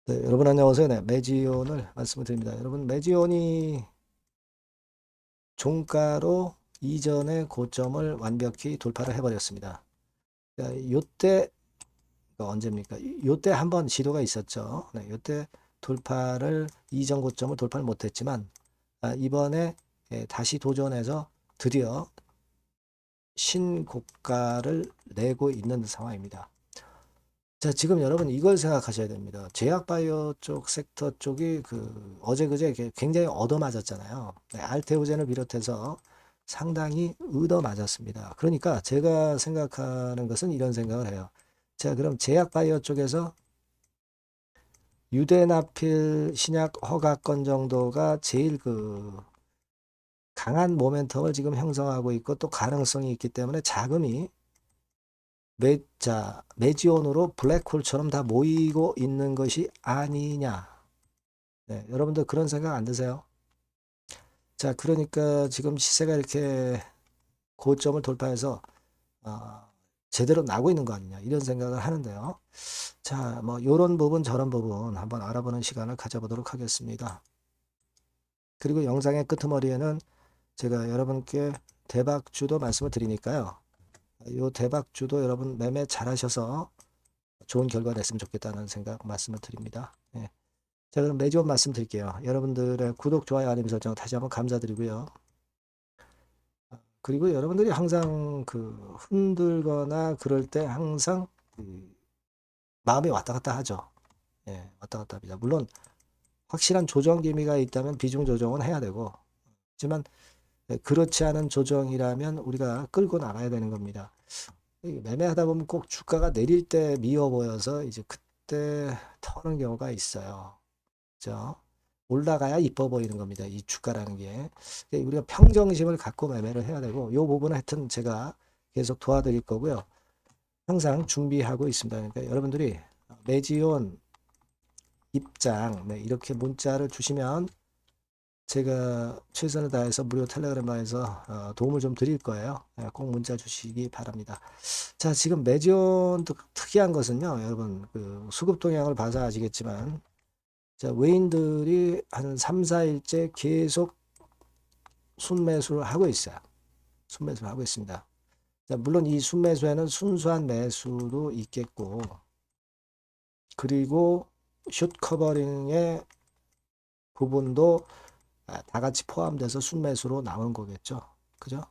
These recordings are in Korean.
네, 여러분 안녕하세요. 네, 매지온을 말씀을 드립니다. 여러분, 매지온이 종가로 이전의 고점을 완벽히 돌파를 해버렸습니다. 요때, 언제입니까? 요때 한번 시도가 있었죠. 네, 요때 돌파를, 이전 고점을 돌파를 못했지만, 이번에 다시 도전해서 드디어 신고가를 내고 있는 상황입니다. 자, 지금 여러분 이걸 생각하셔야 됩니다. 제약바이오 쪽 섹터 쪽이 어제 그제 굉장히 얻어맞았잖아요. 네, 알테오젠을 비롯해서 상당히 얻어맞았습니다. 그러니까 제가 생각하는 것은 이런 생각을 해요. 자, 그럼 제약바이오 쪽에서 유대나필 신약 허가권 정도가 제일 강한 모멘텀을 지금 형성하고 있고 또 가능성이 있기 때문에 자금이 매지온으로 블랙홀처럼 다 모이고 있는 것이 아니냐. 네, 여러분들 그런 생각 안 드세요? 자, 그러니까 지금 시세가 이렇게 고점을 돌파해서 어, 제대로 나고 있는 거 아니냐 이런 생각을 하는데요. 자, 뭐 요런 부분 저런 부분 한번 알아보는 시간을 가져보도록 하겠습니다. 그리고 영상의 끄트머리에는 제가 여러분께 대박주도 말씀을 드리니까요. 요 대박주도 여러분 매매 잘하셔서 좋은 결과 냈으면 좋겠다는 생각 말씀을 드립니다. 예. 자, 그럼 매주 말씀드릴게요. 여러분들의 구독, 좋아요, 알림 설정 다시 한번 감사드리고요. 그리고 여러분들이 항상 흔들거나 그럴 때 항상 마음이 왔다 갔다 하죠. 예, 왔다 갔다 합니다. 물론 확실한 조정 기미가 있다면 비중 조정은 해야 되고, 하지만 그렇지 않은 조정이라면 우리가 끌고 나가야 되는 겁니다. 매매하다 보면 꼭 주가가 내릴 때 미워 보여서 이제 그때 터는 경우가 있어요. 그죠? 올라가야 이뻐 보이는 겁니다. 이 주가라는 게. 우리가 평정심을 갖고 매매를 해야 되고, 이 부분은 하여튼 제가 계속 도와드릴 거고요. 항상 준비하고 있습니다. 그러니까 여러분들이 매지온 입장, 네, 이렇게 문자를 주시면 제가 최선을 다해서 무료 텔레그램방에서 도움을 좀 드릴 거예요. 꼭 문자 주시기 바랍니다. 자, 지금 매지온 특이한 것은요, 여러분, 수급 동향을 봐서 아시겠지만, 자, 외인들이 한 3, 4일째 계속 순매수를 하고 있어요. 순매수를 하고 있습니다. 자, 물론 이 순매수에는 순수한 매수도 있겠고, 그리고 숏 커버링의 부분도 다 같이 포함돼서 순매수로 나온 거겠죠. 그죠?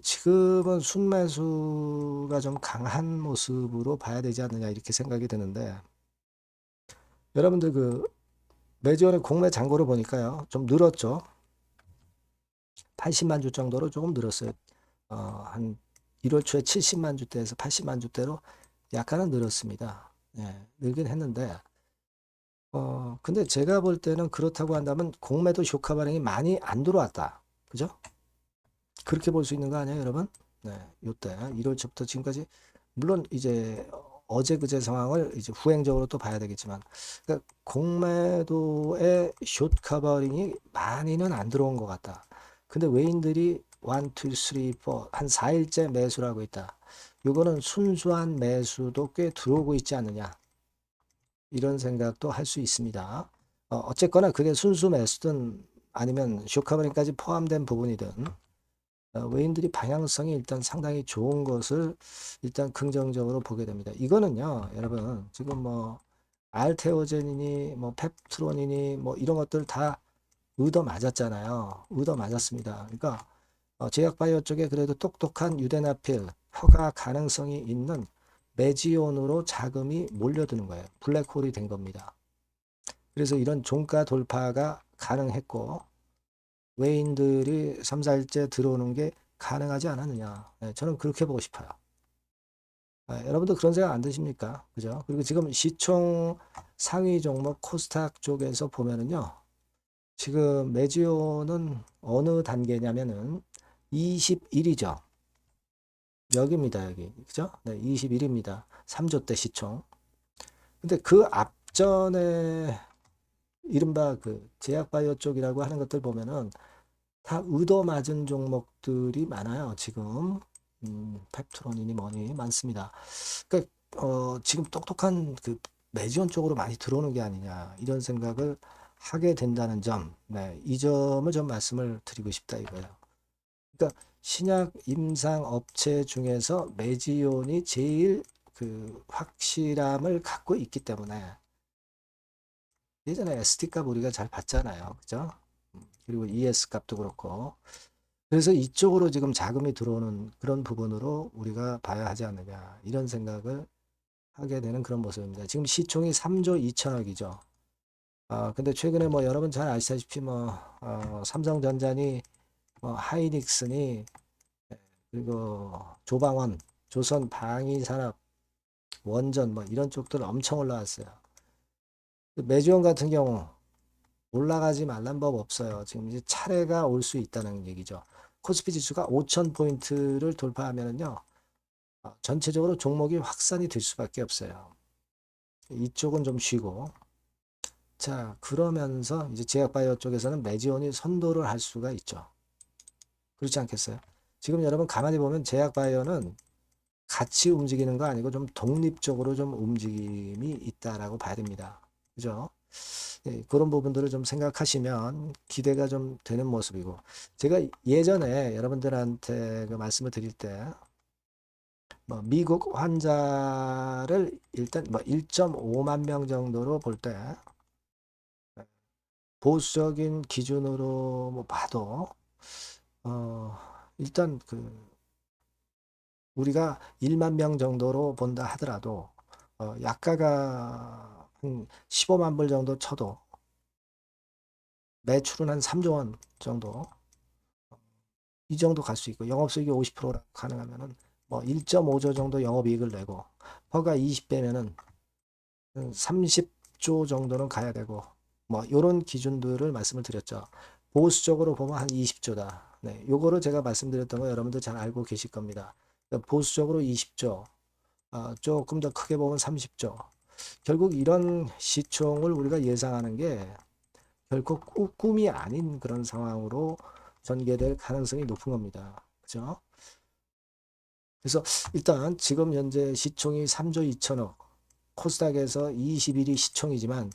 지금은 순매수가 좀 강한 모습으로 봐야 되지 않느냐 이렇게 생각이 드는데, 여러분들 매주원의 공매 잔고를 보니까요. 좀 늘었죠. 80만 주 정도로 조금 늘었어요. 한 1월 초에 70만 주대에서 80만 주대로 약간은 늘었습니다. 예, 늘긴 했는데, 근데 제가 볼 때는 그렇다고 한다면 공매도 쇼카 반응이 많이 안 들어왔다. 그죠? 그렇게 볼 수 있는 거 아니에요, 여러분? 네, 요때 1월 초부터 지금까지 물론 이제 어제 그제 상황을 이제 후행적으로 또 봐야 되겠지만, 그러니까 공매도의 숏 커버링이 많이는 안 들어온 것 같다. 근데 외인들이 1, 2, 3, 4, 한 4일째 매수를 하고 있다. 요거는 순수한 매수도 꽤 들어오고 있지 않느냐. 이런 생각도 할 수 있습니다. 어쨌거나 그게 순수 매수든 아니면 숏 커버링까지 포함된 부분이든 외인들이 방향성이 일단 상당히 좋은 것을 일단 긍정적으로 보게 됩니다. 이거는요, 여러분, 지금 뭐, 알테오젠이니, 뭐, 펩트론이니, 뭐, 이런 것들 다 얻어 맞았잖아요. 얻어 맞았습니다. 그러니까, 제약바이오 쪽에 그래도 똑똑한 유대나필, 허가 가능성이 있는 매지온으로 자금이 몰려드는 거예요. 블랙홀이 된 겁니다. 그래서 이런 종가 돌파가 가능했고, 외인들이 3, 4일째 들어오는 게 가능하지 않았느냐. 네, 저는 그렇게 보고 싶어요. 여러분도 그런 생각 안 드십니까? 그죠? 그리고 지금 시총 상위 종목 코스닥 쪽에서 보면은요. 지금 매지오는 어느 단계냐면은 21이죠. 여기입니다, 여기. 그죠? 네, 21입니다. 3조 대 시총. 근데 그 앞전에 이른바 제약바이오 쪽이라고 하는 것들 보면은 다 얻어맞은 종목들이 많아요. 지금 펩트론이니 뭐니 많습니다. 그러니까 지금 똑똑한 매지원 쪽으로 많이 들어오는 게 아니냐 이런 생각을 하게 된다는 점, 네, 이 점을 좀 말씀을 드리고 싶다 이거예요. 그러니까 신약 임상 업체 중에서 매지온이 제일 그 확실함을 갖고 있기 때문에 예전에 SD 값 우리가 잘 봤잖아요, 그죠? 그리고 ES 값도 그렇고 그래서 이쪽으로 지금 자금이 들어오는 그런 부분으로 우리가 봐야 하지 않느냐 이런 생각을 하게 되는 그런 모습입니다. 지금 시총이 3조 2천억이죠. 근데 최근에 뭐 여러분 잘 아시다시피 뭐 삼성전자니 뭐 하이닉스니 그리고 조방원, 조선 방위산업, 원전 뭐 이런 쪽들 엄청 올라왔어요. 매주원 같은 경우 올라가지 말란 법 없어요. 지금 이제 차례가 올 수 있다는 얘기죠. 코스피 지수가 5,000포인트를 돌파하면은요, 전체적으로 종목이 확산이 될 수밖에 없어요. 이쪽은 좀 쉬고. 자, 그러면서 이제 제약바이오 쪽에서는 매지온이 선도를 할 수가 있죠. 그렇지 않겠어요? 지금 여러분 가만히 보면 제약바이오는 같이 움직이는 거 아니고 좀 독립적으로 좀 움직임이 있다라고 봐야 됩니다. 그죠? 예, 그런 부분들을 좀 생각하시면 기대가 좀 되는 모습이고 제가 예전에 여러분들한테 그 말씀을 드릴 때 뭐 미국 환자를 일단 뭐 1.5만 명 정도로 볼 때 보수적인 기준으로 뭐 봐도 어 일단 그 우리가 1만 명 정도로 본다 하더라도 약가가 한 15만 불 정도 쳐도 매출은 한 3조 원 정도 이 정도 갈 수 있고 영업수익이 50%라 가능하면은 뭐 1.5조 정도 영업이익을 내고 허가 20배면은 30조 정도는 가야 되고 뭐 요런 기준들을 말씀을 드렸죠. 보수적으로 보면 한 20조다. 네, 요거를 제가 말씀드렸던 거 여러분들 잘 알고 계실 겁니다. 그러니까 보수적으로 20조, 조금 더 크게 보면 30조. 결국 이런 시총을 우리가 예상하는 게 결코 꿈이 아닌 그런 상황으로 전개될 가능성이 높은 겁니다. 그죠? 그래서 일단 지금 현재 시총이 3조 2천억, 코스닥에서 21위 시총이지만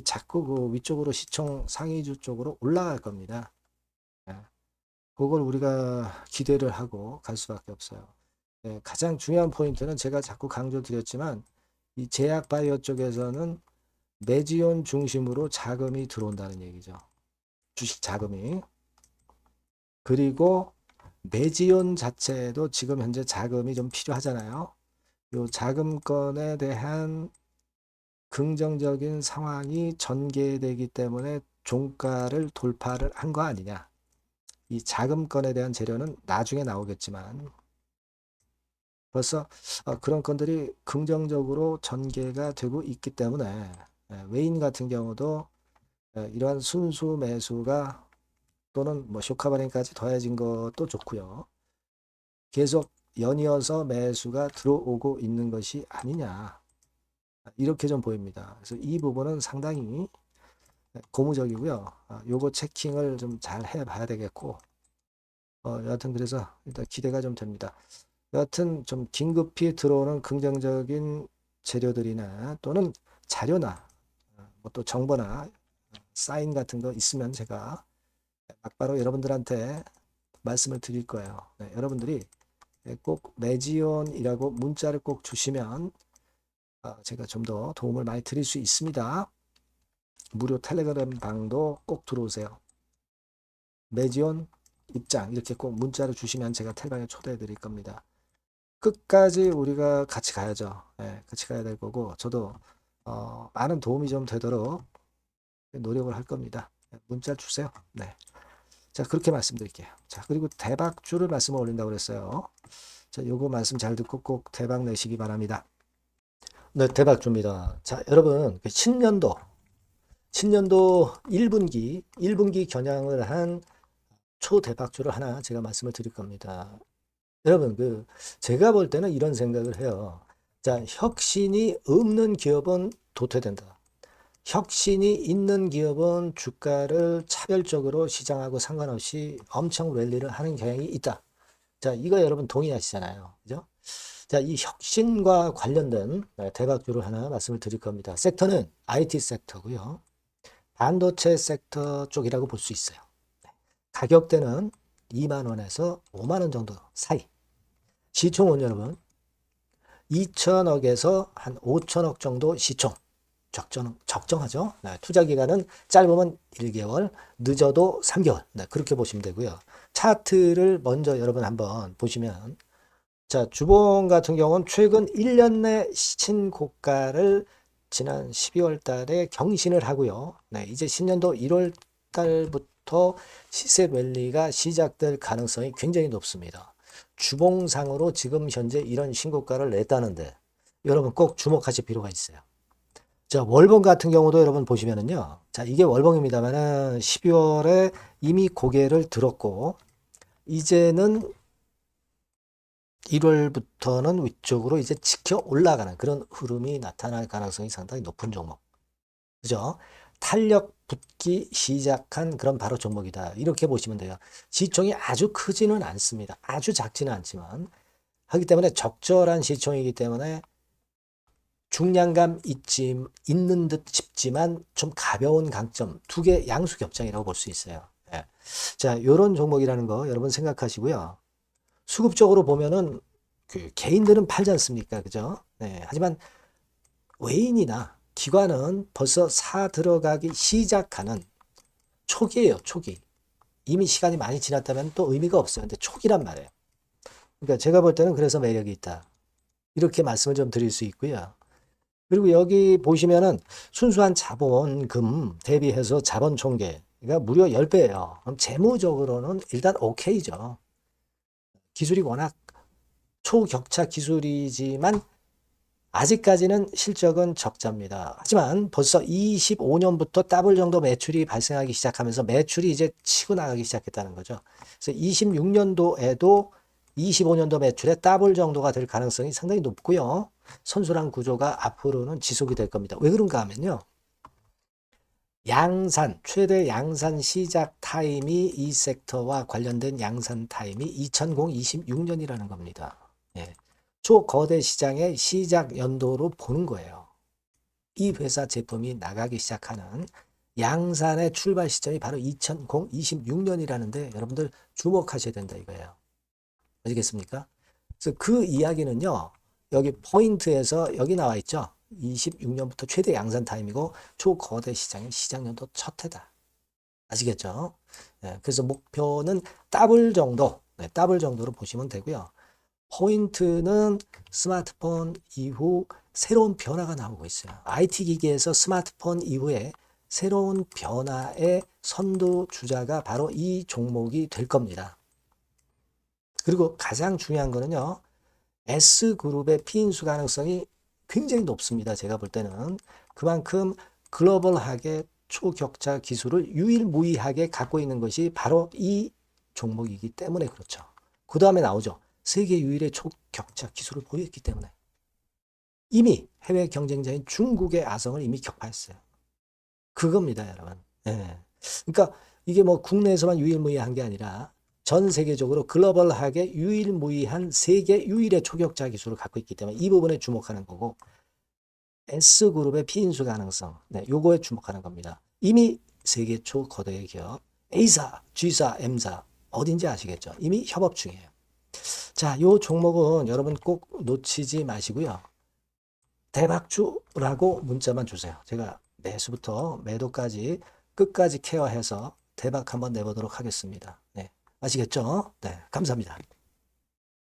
자꾸 그 위쪽으로 시총 상위주 쪽으로 올라갈 겁니다. 예, 그걸 우리가 기대를 하고 갈 수밖에 없어요. 예, 가장 중요한 포인트는 제가 자꾸 강조드렸지만 이 제약 바이오 쪽에서는 매지온 중심으로 자금이 들어온다는 얘기죠. 주식 자금이. 그리고 매지온 자체도 지금 현재 자금이 좀 필요하잖아요. 요 자금권에 대한 긍정적인 상황이 전개되기 때문에 종가를 돌파를 한 거 아니냐. 이 자금권에 대한 재료는 나중에 나오겠지만 벌써 그런 건들이 긍정적으로 전개가 되고 있기 때문에 외인 같은 경우도 이러한 순수 매수가 또는 뭐 쇼카바링까지 더해진 것도 좋고요. 계속 연이어서 매수가 들어오고 있는 것이 아니냐. 이렇게 좀 보입니다. 그래서 이 부분은 상당히 고무적이고요. 요거 체킹을 좀 잘 해봐야 되겠고, 여하튼 그래서 일단 기대가 좀 됩니다. 여하튼 좀 긴급히 들어오는 긍정적인 재료들이나 또는 자료나 뭐 또 정보나 사인 같은 거 있으면 제가 막바로 여러분들한테 말씀을 드릴 거예요. 네, 여러분들이 꼭 매지온이라고 문자를 꼭 주시면 제가 좀 더 도움을 많이 드릴 수 있습니다. 무료 텔레그램 방도 꼭 들어오세요. 매지온 입장 이렇게 꼭 문자를 주시면 제가 텔방에 초대해 드릴 겁니다. 끝까지 우리가 같이 가야죠. 네, 같이 가야 될 거고 저도 많은 도움이 좀 되도록 노력을 할 겁니다. 문자 주세요. 네. 자, 그렇게 말씀드릴게요. 자, 그리고 대박주를 말씀을 올린다고 그랬어요. 자, 요거 말씀 잘 듣고 꼭 대박 내시기 바랍니다. 네, 대박주입니다. 자, 여러분, 신년도 1분기 겨냥을 한 초대박주를 하나 제가 말씀을 드릴 겁니다. 여러분, 제가 볼 때는 이런 생각을 해요. 자, 혁신이 없는 기업은 도태된다. 혁신이 있는 기업은 주가를 차별적으로 시장하고 상관없이 엄청 랠리를 하는 경향이 있다. 자, 이거 여러분 동의하시잖아요. 그죠? 자, 이 혁신과 관련된 대박주를 하나 말씀을 드릴 겁니다. 섹터는 IT 섹터고요. 반도체 sek터 쪽이라고 볼 수 있어요. 가격대는 2만 원에서 5만 원 정도 사이. 시총은 여러분 2천억에서 한 5천억 정도 시총. 적정하죠. 네, 투자 기간은 짧으면 1개월, 늦어도 3개월. 네, 그렇게 보시면 되고요. 차트를 먼저 여러분 한번 보시면, 자, 주봉 같은 경우는 최근 1년 내 신고가를 지난 12월 달에 경신을 하고요. 네, 이제 신년도 1월 달부터 시세 랠리가 시작될 가능성이 굉장히 높습니다. 주봉상으로 지금 현재 이런 신고가를 냈다는데 여러분 꼭 주목하실 필요가 있어요. 자, 월봉 같은 경우도 여러분 보시면은요. 자, 이게 월봉입니다만은 12월에 이미 고개를 들었고, 이제는 1월부터는 위쪽으로 이제 지켜 올라가는 그런 흐름이 나타날 가능성이 상당히 높은 종목. 그죠? 탄력 붙기 시작한 그런 바로 종목이다. 이렇게 보시면 돼요. 시총이 아주 크지는 않습니다. 아주 작지는 않지만, 하기 때문에 적절한 시총이기 때문에 중량감 있는 듯 싶지만 좀 가벼운 강점, 두 개 양수 겹장이라고 볼 수 있어요. 예. 자, 이런 종목이라는 거 여러분 생각하시고요. 수급적으로 보면은 그 개인들은 팔지 않습니까? 그죠? 네. 하지만 외인이나 기관은 벌써 사 들어가기 시작하는 초기예요, 초기. 이미 시간이 많이 지났다면 또 의미가 없어요. 근데 초기란 말이에요. 그러니까 제가 볼 때는 그래서 매력이 있다. 이렇게 말씀을 좀 드릴 수 있고요. 그리고 여기 보시면은 순수한 자본금 대비해서 자본 총계가 무려 10배예요. 그럼 재무적으로는 일단 오케이죠. 기술이 워낙 초격차 기술이지만 아직까지는 실적은 적자입니다. 하지만 벌써 25년부터 더블 정도 매출이 발생하기 시작하면서 매출이 이제 치고 나가기 시작했다는 거죠. 그래서 26년도에도 25년도 매출의 더블 정도가 될 가능성이 상당히 높고요. 선순환 구조가 앞으로는 지속이 될 겁니다. 왜 그런가 하면요. 양산, 최대 양산 시작 타임이 이 섹터와 관련된 양산 타임이 2026년이라는 겁니다. 예. 초거대 시장의 시작 연도로 보는 거예요. 이 회사 제품이 나가기 시작하는 양산의 출발 시점이 바로 2026년이라는데 여러분들 주목하셔야 된다 이거예요. 아시겠습니까? 그래서 그 이야기는요. 여기 포인트에서 여기 나와 있죠. 26년부터 최대 양산 타임이고 초거대 시장의 시작 연도 첫 해다. 아시겠죠? 네, 그래서 목표는 더블 정도, 네, 더블 정도로 보시면 되고요. 포인트는 스마트폰 이후 새로운 변화가 나오고 있어요. IT 기기에서 스마트폰 이후에 새로운 변화의 선두 주자가 바로 이 종목이 될 겁니다. 그리고 가장 중요한 거는요. S그룹의 피인수 가능성이 굉장히 높습니다. 제가 볼 때는. 그만큼 글로벌하게 초격차 기술을 유일무이하게 갖고 있는 것이 바로 이 종목이기 때문에 그렇죠. 그 다음에 나오죠. 세계 유일의 초격차 기술을 보였기 때문에. 이미 해외 경쟁자인 중국의 아성을 이미 격파했어요. 그겁니다, 여러분. 네. 그러니까 이게 뭐 국내에서만 유일무이한 게 아니라 전 세계적으로 글로벌하게 유일무이한 세계 유일의 초격차 기술을 갖고 있기 때문에 이 부분에 주목하는 거고 S그룹의 피인수 가능성, 네, 요거에 주목하는 겁니다. 이미 세계 초거대 기업 A사, G사, M사 어딘지 아시겠죠? 이미 협업 중이에요. 자, 요 종목은 여러분 꼭 놓치지 마시고요. 대박주라고 문자만 주세요. 제가 매수부터 매도까지 끝까지 케어해서 대박 한번 내보도록 하겠습니다. 네, 아시겠죠? 네, 감사합니다.